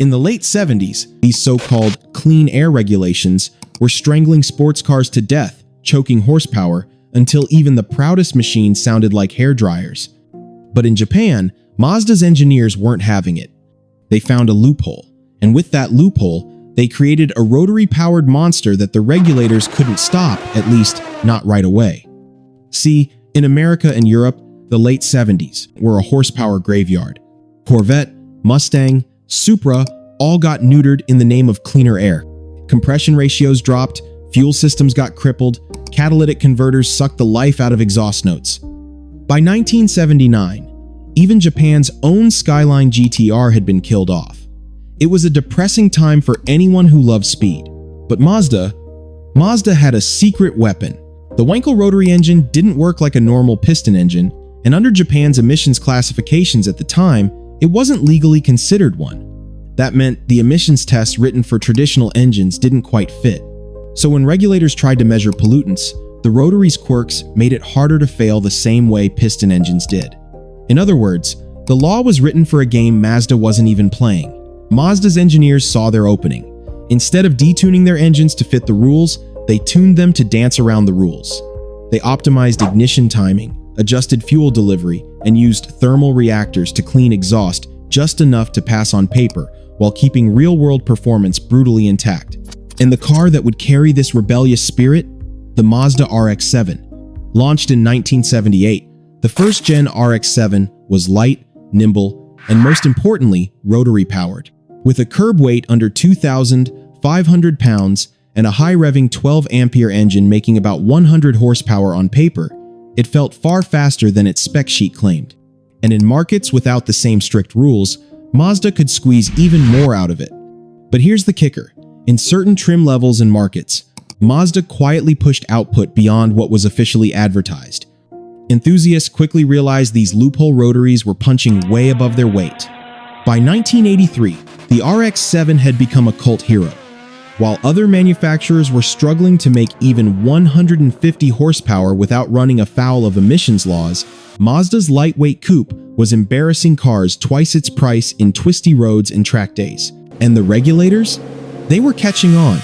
In the late 70s, these so-called clean air regulations were strangling sports cars to death, choking horsepower, until even the proudest machines sounded like hair dryers. But in Japan, Mazda's engineers weren't having it. They found a loophole, and with that loophole, they created a rotary-powered monster that the regulators couldn't stop, at least not right away. See, in America and Europe, the late 70s were a horsepower graveyard. Corvette, Mustang, Supra all got neutered in the name of cleaner air. Compression ratios dropped, fuel systems got crippled, catalytic converters sucked the life out of exhaust notes. By 1979, even Japan's own Skyline GTR had been killed off. It was a depressing time for anyone who loved speed. But Mazda had a secret weapon. The Wankel rotary engine didn't work like a normal piston engine, and under Japan's emissions classifications at the time, it wasn't legally considered one. That meant the emissions tests written for traditional engines didn't quite fit. So when regulators tried to measure pollutants, the rotary's quirks made it harder to fail the same way piston engines did. In other words, the law was written for a game Mazda wasn't even playing. Mazda's engineers saw their opening. Instead of detuning their engines to fit the rules, they tuned them to dance around the rules. They optimized ignition timing, adjusted fuel delivery, and used thermal reactors to clean exhaust just enough to pass on paper while keeping real-world performance brutally intact. And the car that would carry this rebellious spirit? The Mazda RX-7. Launched in 1978, the first-gen RX-7 was light, nimble, and most importantly, rotary-powered. With a curb weight under 2,500 pounds and a high-revving 12-ampere engine making about 100 horsepower on paper, it felt far faster than its spec sheet claimed. And in markets without the same strict rules, Mazda could squeeze even more out of it. But here's the kicker. In certain trim levels and markets, Mazda quietly pushed output beyond what was officially advertised. Enthusiasts quickly realized these loophole rotaries were punching way above their weight. By 1983, the RX-7 had become a cult hero. While other manufacturers were struggling to make even 150 horsepower without running afoul of emissions laws, Mazda's lightweight coupe was embarrassing cars twice its price in twisty roads and track days. And the regulators? They were catching on.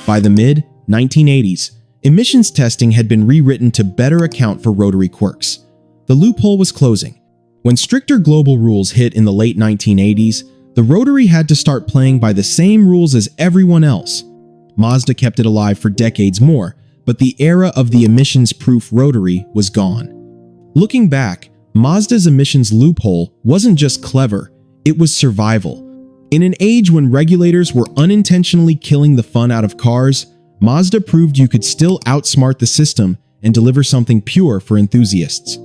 By the mid-1980s, emissions testing had been rewritten to better account for rotary quirks. The loophole was closing. When stricter global rules hit in the late 1980s, the rotary had to start playing by the same rules as everyone else. Mazda kept it alive for decades more, but the era of the emissions-proof rotary was gone. Looking back, Mazda's emissions loophole wasn't just clever, it was survival. In an age when regulators were unintentionally killing the fun out of cars, Mazda proved you could still outsmart the system and deliver something pure for enthusiasts.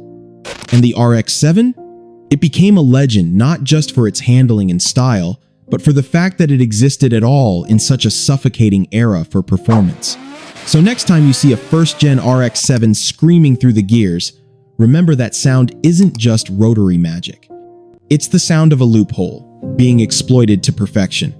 And the RX-7? It became a legend not just for its handling and style, but for the fact that it existed at all in such a suffocating era for performance. So next time you see a first-gen RX-7 screaming through the gears, remember that sound isn't just rotary magic. It's the sound of a loophole being exploited to perfection.